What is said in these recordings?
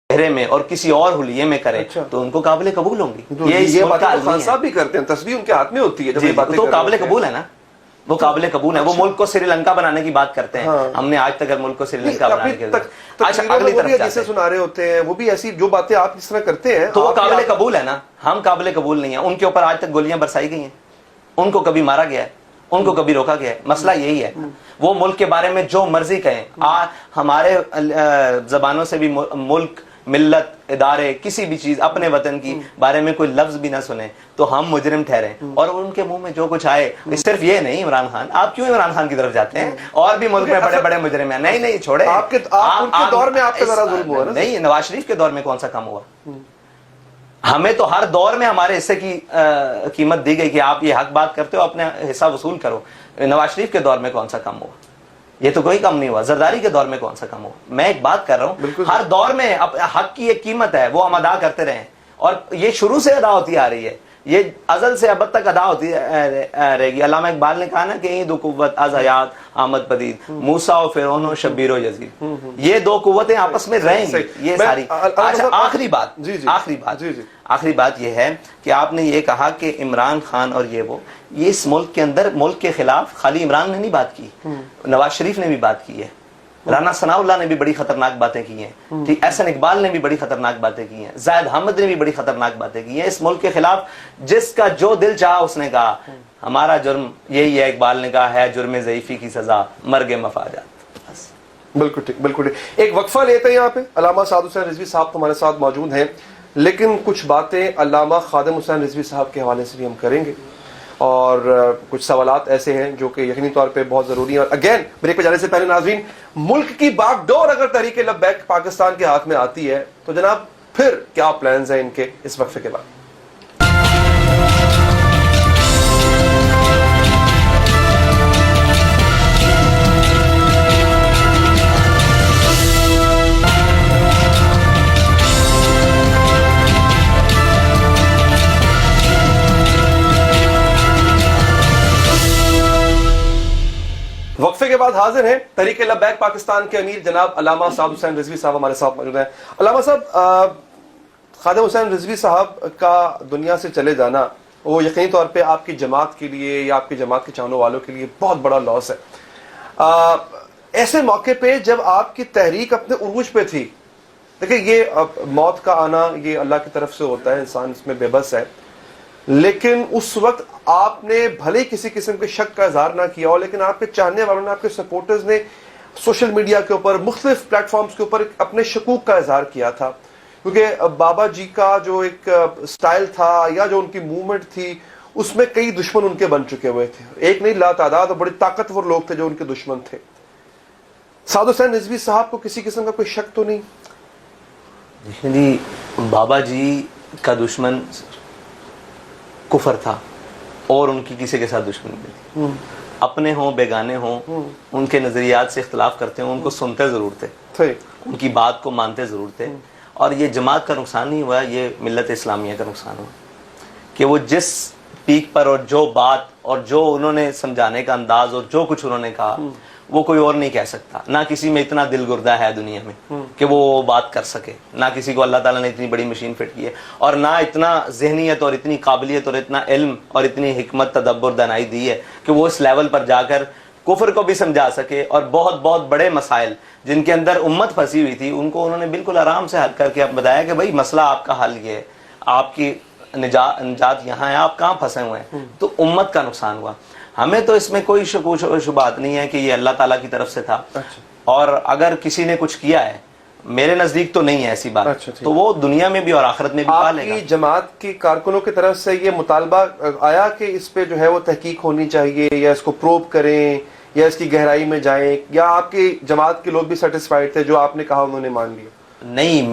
چہرے میں اور کسی اور حلیے میں کرے تو ان کو قابل قبول ہوں گی. یہ باتیں خان صاحب بھی کرتے ہیں, تصویر ان کے ہاتھ میں ہوتی ہے جب یہ باتیں تو قابل قبول ہے نا, وہ قابل قبول ہے. وہ ملک کو سری لنکا بنانے کی بات کرتے ہیں, ہم نے آج تک ملک کو سری لنکا بنانے کی اگلی طرف جیسے سنا رہے ہوتے ہیں, وہ بھی ایسی جو باتیں آپ اس طرح کرتے ہیں تو وہ قابل قبول ہے نا. ہم قابل قبول نہیں ہیں. ان کے اوپر آج تک گولیاں برسائی گئی ہیں, ان کو کبھی مارا گیا ہے, ان کو کبھی روکا گیا ہے. مسئلہ یہی ہے, وہ ملک کے بارے میں جو مرضی کہیں, ہمارے زبانوں سے بھی ملک, ملت, ادارے, کسی بھی چیز اپنے وطن کی بارے میں کوئی لفظ بھی نہ سنیں تو ہم مجرم ٹھہریں, اور ان کے منہ میں جو کچھ آئے. صرف یہ نہیں عمران خان, آپ کیوں عمران خان کی طرف جاتے ہیں؟ اور بھی ملک میں بڑے بڑے مجرم ہیں. نہیں چھوڑے, آپ کے دور میں آپ کا ذرا ظلم ہوا نا. نہیں, نواز شریف کے دور میں کون سا کم ہوا؟ ہمیں تو ہر دور میں ہمارے حصے کی قیمت دی گئی کہ آپ یہ حق بات کرتے ہو, اپنے حصہ وصول کرو. نواز شریف کے دور میں کون سا کم ہوا؟ یہ تو کوئی کم نہیں ہوا. زرداری کے دور میں کون سا کم ہوا؟ میں ایک بات کر رہا ہوں, ہر دور میں حق کی ایک قیمت ہے, وہ ہم ادا کرتے رہے, اور یہ شروع سے ادا ہوتی آ رہی ہے, یہ ازل سے ابد تک ادا ہوتی رہے گی. علامہ اقبال نے کہا نا کہ دو قوت از حیات آمد پدید, موسیٰ و فرعون و شبیر و یزید, یہ دو قوتیں آپس میں رہیں گی. یہ ساری آخری بات یہ ہے کہ آپ نے یہ کہا کہ عمران خان اور یہ اس ملک کے اندر ملک کے خلاف خالی عمران نے نہیں بات کی, نواز شریف نے بھی بات کی ہے, رانا ثناء اللہ نے بھی بڑی خطرناک باتیں کی ہیں, احسن اقبال نے بھی بڑی خطرناک باتیں کی ہیں, زاہد حامد نے بھی بڑی خطرناک باتیں کی ہیں اس ملک کے خلاف. جس کا جو دل چاہا اس نے کہا. ہمارا جرم یہی ہے, اقبال نے کہا ہے, جرم ضعیفی کی سزا مرگ مفاجات. بالکل ٹھیک, بالکل ٹھیک. ایک وقفہ لیتے ہیں یہاں پہ. علامہ سعد حسین رضوی صاحب ہمارے ساتھ موجود ہیں, لیکن کچھ باتیں علامہ خادم حسین رضوی صاحب کے حوالے سے بھی ہم کریں گے, اور کچھ سوالات ایسے ہیں جو کہ یقینی طور پہ بہت ضروری ہیں. اور اگین بریک پہ جانے سے پہلے ناظرین, ملک کی باغ ڈور اگر تحریک لبیک پاکستان کے ہاتھ میں آتی ہے تو جناب پھر کیا پلانز ہیں ان کے, اس وقفے کے بعد. وقفے کے بعد حاضر ہیں تحریک لبیک پاکستان کے امیر جناب علامہ سعد حسین رضوی صاحب ہمارے ساتھ موجود ہیں. علامہ صاحب, خادم حسین رضوی صاحب کا دنیا سے چلے جانا وہ یقینی طور پہ آپ کی جماعت کے لیے یا آپ کی جماعت کے چاہنے والوں کے لیے بہت بڑا لاس ہے. ایسے موقع پہ جب آپ کی تحریک اپنے عروج پہ تھی, دیکھیں یہ موت کا آنا یہ اللہ کی طرف سے ہوتا ہے, انسان اس میں بے بس ہے, لیکن اس وقت آپ نے بھلے کسی قسم کے شک کا اظہار نہ کیا ہو, لیکن آپ کے چاہنے والوں نے, آپ کے سپورٹرز نے سوشل میڈیا کے اوپر, مختلف پلیٹ فارمز کے اوپر اپنے شکوک کا اظہار کیا تھا, کیونکہ بابا جی کا جو ایک سٹائل تھا یا جو ان کی موومنٹ تھی اس میں کئی دشمن ان کے بن چکے ہوئے تھے, ایک نہیں لا تعداد, اور بڑے طاقتور لوگ تھے جو ان کے دشمن تھے. سعد حسین رضوی صاحب کو کسی قسم کا کوئی شک تو نہیں؟ جی, بابا جی کا دشمن کفر تھا, اور ان کی کسی کے ساتھ دشمنی نہیں تھی. اپنے ہوں بیگانے ہوں, ان کے نظریات سے اختلاف کرتے ہوں, ان کو سنتے ضرور تھے, ان کی بات کو مانتے ضرور تھے. اور یہ جماعت کا نقصان نہیں ہوا, یہ ملت اسلامیہ کا نقصان ہوا کہ وہ جس پیک پر اور جو بات اور جو انہوں نے سمجھانے کا انداز اور جو کچھ انہوں نے کہا وہ کوئی اور نہیں کہہ سکتا. نہ کسی میں اتنا دل گردہ ہے دنیا میں کہ وہ بات کر سکے, نہ کسی کو اللہ تعالیٰ نے اتنی بڑی مشین فٹ کی ہے, اور نہ اتنا ذہنیت اور اتنی قابلیت اور اتنا علم اور اتنی حکمت تدبر دانائی دی ہے کہ وہ اس لیول پر جا کر کفر کو بھی سمجھا سکے, اور بہت بہت بڑے مسائل جن کے اندر امت پھنسی ہوئی تھی ان کو انہوں نے بالکل آرام سے حل کر کے اب بتایا کہ بھائی مسئلہ آپ کا حل یہ ہے, آپ کی نجات یہاں ہے, آپ کہاں پھنسے ہوئے ہیں. تو امت کا نقصان ہوا. ہمیں تو اس میں کوئی شبہات نہیں ہے کہ یہ اللہ تعالیٰ کی طرف سے تھا, اور اگر کسی نے کچھ کیا ہے, میرے نزدیک تو نہیں ہے ایسی بات, تو وہ دنیا میں بھی اور آخرت میں بھی پا لے گا. آپ کی جماعت کی کارکنوں کی طرف سے یہ مطالبہ آیا کہ اس پہ جو ہے وہ تحقیق ہونی چاہیے, یا اس کو پروب کریں, یا اس کی گہرائی میں جائیں, یا آپ کی جماعت کے لوگ بھی سیٹسفائیڈ تھے, جو آپ نے کہا انہوں نے مان لیا؟ نہیں,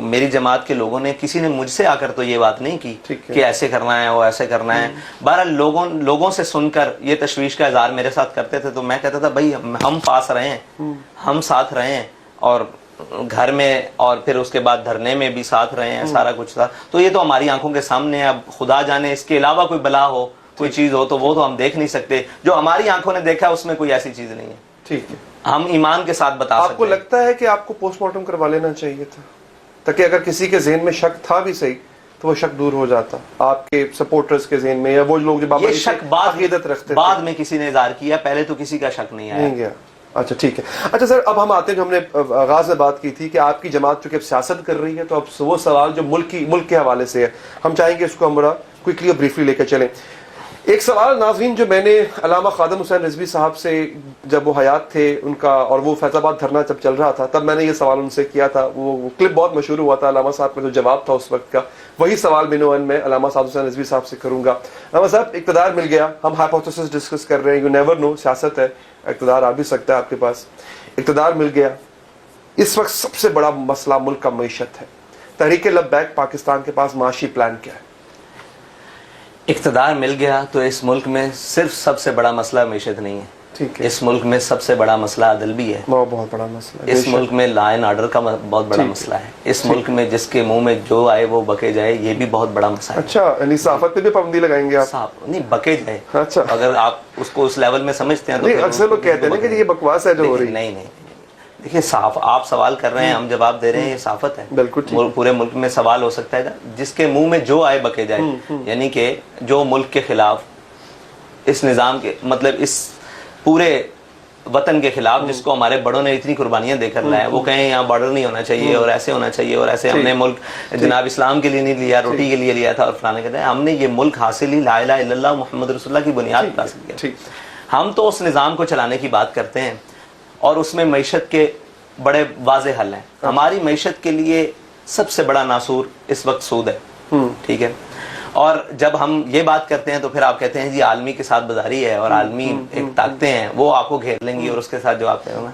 میری جماعت کے لوگوں نے, کسی نے مجھ سے آ کر تو یہ بات نہیں کی کہ ایسے کرنا ہے, وہ ایسے کرنا ہے. بہرحال لوگوں سے سن کر یہ تشویش کا اظہار میرے ساتھ کرتے تھے, تو میں کہتا تھا بھائی ہم پاس رہے ہیں, ہم ساتھ رہے ہیں, اور گھر میں اور پھر اس کے بعد دھرنے میں بھی ساتھ رہے ہیں, سارا کچھ تھا. تو یہ تو ہماری آنکھوں کے سامنے ہے. اب خدا جانے اس کے علاوہ کوئی بلا ہو, کوئی چیز ہو, تو وہ تو ہم دیکھ نہیں سکتے. جو ہماری آنکھوں نے دیکھا اس میں کوئی ایسی چیز نہیں ہے. ٹھیک ہے, ہم ایمان کے ساتھ بتا سکتے ہیں. آپ کو لگتا ہے کہ آپ کو پوسٹ مارٹم کروا لینا چاہیے تھا؟ تاکہ اگر کسی کے ذہن میں شک تھا بھی صحیح تو وہ شک دور ہو جاتا آپ کے سپورٹرز کے ذہن میں, یا وہ لوگ جو بابا جی شک عقیدت رکھتے بعد میں کسی نے اظہار کیا, پہلے تو کسی کا شک نہیں آیا. نہیں گیا. اچھا ٹھیک ہے. اچھا سر, اب ہم آتے ہیں, جو ہم نے آغاز میں بات کی تھی کہ آپ کی جماعت چونکہ اب سیاست کر رہی ہے, تو اب وہ سوال جو ملک کے حوالے سے ہے, ہم چاہیں گے اس کو ہم بڑا کوئکلی اور بریفلی لے کے چلیں. ایک سوال ناظرین جو میں نے علامہ خادم حسین رضوی صاحب سے جب وہ حیات تھے ان کا, اور وہ فیض آباد دھرنا جب چل رہا تھا, تب میں نے یہ سوال ان سے کیا تھا. وہ کلپ بہت مشہور ہوا تھا, علامہ صاحب کا جو جواب تھا اس وقت کا, وہی سوال میں علامہ صاحب حسین رضوی صاحب سے کروں گا. علامہ صاحب, اقتدار مل گیا, ہم ہائپوتھیسس ڈسکس کر رہے ہیں, یو نیور نو, سیاست ہے, اقتدار آ بھی سکتا ہے آپ کے پاس. اقتدار مل گیا, اس وقت سب سے بڑا مسئلہ ملک کا معیشت ہے. تحریک لبیک پاکستان کے پاس معاشی پلان کیا ہے؟ اقتدار مل گیا تو اس ملک میں صرف سب سے بڑا مسئلہ معیشت نہیں ہے, ٹھیک ہے, اس ملک میں سب سے بڑا مسئلہ عدل بھی ہے, وہ بہت بڑا مسئلہ ہے. اس ملک میں لا اینڈ آرڈر کا بہت بڑا مسئلہ ہے, اس ملک میں جس کے منہ میں جو آئے وہ بکے جائے, یہ بھی بہت بڑا مسئلہ ہے. اچھا, یعنی صحافت پہ بھی پابندی لگائیں گے آپ؟ نہیں, بکے جائے. اچھا, اگر آپ اس کو اس لیول میں سمجھتے ہیں تو نہیں, اکثر لوگ کہتے ہیں کہ یہ بکواس ہے جو ہو رہی ہے. نہیں, دیکھیں صاف, آپ سوال کر رہے ہیں, ہم جواب دے رہے ہیں, یہ صحافت ہے. بالکل پورے ملک میں سوال ہو سکتا ہے جس کے منہ میں جو آئے بکے جائے, یعنی کہ جو ملک کے خلاف, اس نظام کے, مطلب اس پورے وطن کے خلاف جس کو ہمارے بڑوں نے اتنی قربانیاں دے کر لائے, وہ کہیں یہاں بارڈر نہیں ہونا چاہیے اور ایسے ہونا چاہیے اور ایسے, ہم نے ملک جناب اسلام کے لیے نہیں لیا, روٹی کے لیے لیا تھا, اور فلانے کہتے ہیں ہم نے یہ ملک حاصل ہی لا الہ الا اللہ محمد رسول اللہ کی بنیاد پر حاصل کیا. ہم تو اس نظام کو چلانے کی بات کرتے ہیں, اور اس میں معیشت کے بڑے واضح حل ہیں. ہماری معیشت کے لیے سب سے بڑا ناسور اس وقت سود ہے, ٹھیک ہے. اور جب ہم یہ بات کرتے ہیں تو پھر آپ کہتے ہیں جی عالمی کے ساتھ بازاری ہے, اور عالمی ایک طاقتیں ہیں وہ آپ کو گھیر لیں گی, اور اس کے ساتھ جو آپ کہیں گے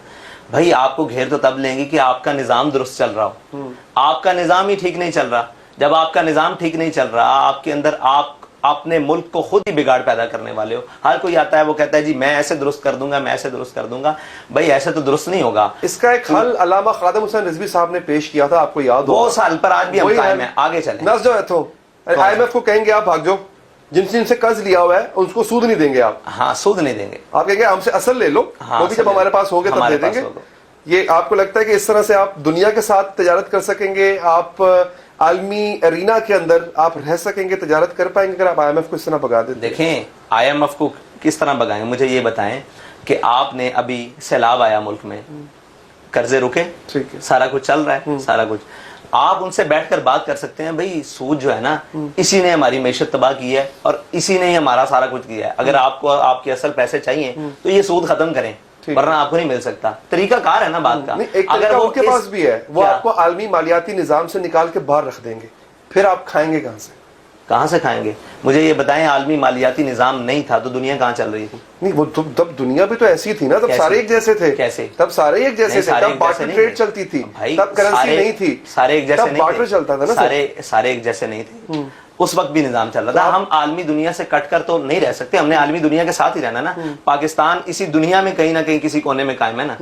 بھائی آپ کو گھیر تو تب لیں گی کہ آپ کا نظام درست چل رہا ہو. آپ کا نظام ہی ٹھیک نہیں چل رہا. جب آپ کا نظام ٹھیک نہیں چل رہا, آپ کے اندر آپ اپنے ملک کو خود ہی بگاڑ پیدا کرنے والے ہو. ہر کوئی آتا ہے وہ کہتا ہے جی میں ایسے درست کر دوں گا, میں ایسے درست کر دوں گا. بھائی ایسے تو درست نہیں ہوگا. اس کا ایک حل علامہ خادم حسین رضوی صاحب نے پیش کیا تھا, آپ کو یاد ہو؟ 2 سال پر آج بھی ہم قائم ہیں, آگے چلیں. نس جو ہے تو آئی ایم ایف کو کہیں گے آپ بھاگ جاؤ, جن سے قرض لیا ہوا ہے ان کو سود نہیں دیں گے آپ. ہاں, سود نہیں دیں گے. آپ کہیں گے ہم سے اصل لے لو, وہ بھی جب ہمارے پاس ہوگے تب دے دیں گے. یہ آپ کو لگتا ہے کہ اس طرح سے آپ دنیا کے ساتھ تجارت کر سکیں گے, آپ عالمی ارینا کے اندر آپ رہ سکیں گے, تجارت کر پائیں گے اگر آپ آئی ایم ایف کو اس طرح بگا دیتے؟ دیکھیں آئی ایم ایف کو کس طرح بگائیں, مجھے یہ بتائیں کہ آپ نے ابھی سیلاب آیا ملک میں, قرضے رکے, سارا کچھ چل رہا ہے, سارا کچھ, آپ ان سے بیٹھ کر بات کر سکتے ہیں بھئی سود جو ہے نا اسی نے ہماری معیشت تباہ کی ہے اور اسی نے ہی ہمارا سارا کچھ کیا ہے. اگر آپ کو آپ کے اصل پیسے چاہیے تو یہ سود ختم کریں, ورنہ آپ کو نہیں مل سکتا. طریقہ کار ہے نا بات کا. اگر وہ کے پاس بھی ہے, وہ آپ کو عالمی مالیاتی نظام سے نکال کے باہر رکھ دیں گے, پھر آپ کھائیں گے کہاں سے کھائیں گے؟ مجھے یہ بتائیں, عالمی مالیاتی نظام نہیں تھا تو دنیا کہاں چل رہی تھی؟ نہیں, وہ تب دنیا بھی تو ایسی تھی نا, تب سارے ایک جیسے تھے. کیسے؟ تب سارے ایک جیسے تھے, تب بارٹر ٹریڈ چلتی تھی, تب کرنسی نہیں تھی, سارے ایک جیسے نہیں تھے, بارٹر چلتا تھا نا, سارے ایک جیسے نہیں تھے. اس وقت بھی نظام چل رہا تھا. ہم عالمی دنیا سے کٹ کر تو نہیں رہ سکتے, ہم نے عالمی دنیا کے ساتھ ہی رہنا نا. پاکستان اسی دنیا میں کہیں نہ کہیں کسی کونے میں قائم ہے نا,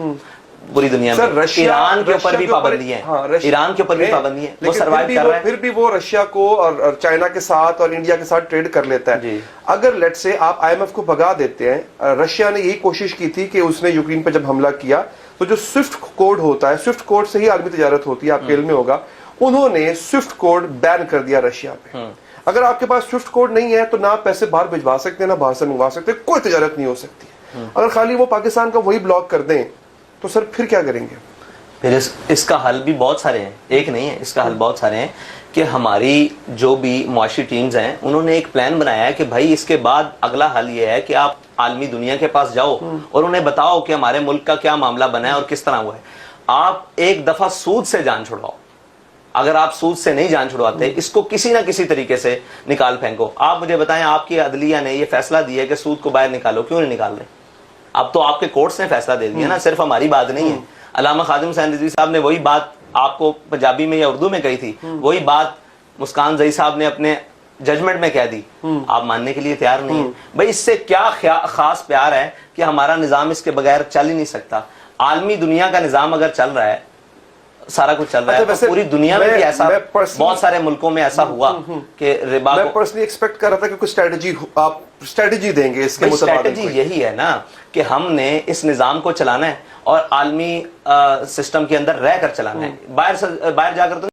پوری دنیا میں. ایران کے اوپر بھی پابندی ہے, ایران کے اوپر بھی پابندی ہے, وہ سروائیو کر رہا ہے. پھر بھی وہ رشیا کو اور چائنا کے ساتھ اور انڈیا کے ساتھ ٹریڈ کر لیتا ہے. اگر لیٹ سے آپ آئی ایم ایف کو بھگا دیتے ہیں, رشیا نے یہی کوشش کی تھی کہ اس نے یوکرین پہ جب حملہ کیا تو جو سوئفٹ کوڈ ہوتا ہے, سوئفٹ کوڈ سے ہی عالمی تجارت ہوتی ہے, آپ کے علم میں ہوگا, انہوں نے سوئفٹ کوڈ بین کر دیا رشیا پہ. اگر آپ کے پاس سوئفٹ کوڈ نہیں ہے تو نہ آپ پیسے باہر بھجوا سکتے ہیں, نہ باہر سے منگوا سکتے, کوئی تجارت نہیں ہو سکتی. اگر خالی وہ پاکستان کا وہی بلاک کر دیں تو سر پھر کیا کریں گے؟ پھر اس کا حل بھی بہت سارے ہیں, ایک نہیں ہے, اس کا حل بہت سارے ہیں. کہ ہماری جو بھی معاشی ٹیمز ہیں انہوں نے ایک پلان بنایا ہے کہ بھائی اس کے بعد اگلا حل یہ ہے کہ آپ عالمی دنیا کے پاس جاؤ اور انہیں بتاؤ کہ ہمارے ملک کا کیا معاملہ بنا ہے اور کس طرح ہوا ہے. آپ ایک دفعہ سود سے جان چھڑواؤ. اگر آپ سود سے نہیں جان چھڑواتے, اس کو کسی نہ کسی طریقے سے نکال پھینکو. آپ مجھے بتائیں, آپ کی عدلیہ نے یہ فیصلہ دیا ہے کہ سود کو باہر نکالو, کیوں نہیں نکال رہے؟ اب تو آپ کے کورٹس نے فیصلہ دے دیا نا, صرف ہماری بات نہیں ہے. علامہ خادم حسین رضوی صاحب نے وہی بات آپ کو پنجابی میں یا اردو میں کہی تھی, وہی بات مسکان زئی صاحب نے اپنے ججمنٹ میں کہہ دی. آپ ماننے کے لیے تیار نہیں ہیں. بھائی اس سے کیا خاص پیار ہے کہ ہمارا نظام اس کے بغیر چل ہی نہیں سکتا. عالمی دنیا کا نظام اگر چل رہا ہے, سارا کچھ چل رہا ہے, تو پوری دنیا میں بھی ایسا, بہت سارے ملکوں میں ایسا ہوا کہ ربا کو. میں پرسنلی ایکسپیکٹ کر رہا تھا کہ کوئی اسٹریٹجی آپ اسٹریٹجی دیں گے اس کے مطابق. اسٹریٹجی یہی ہے نا کہ ہم نے اس نظام کو چلانا ہے اور عالمی سسٹم کے اندر رہ کر چلانا ہے. باہر جا کر تو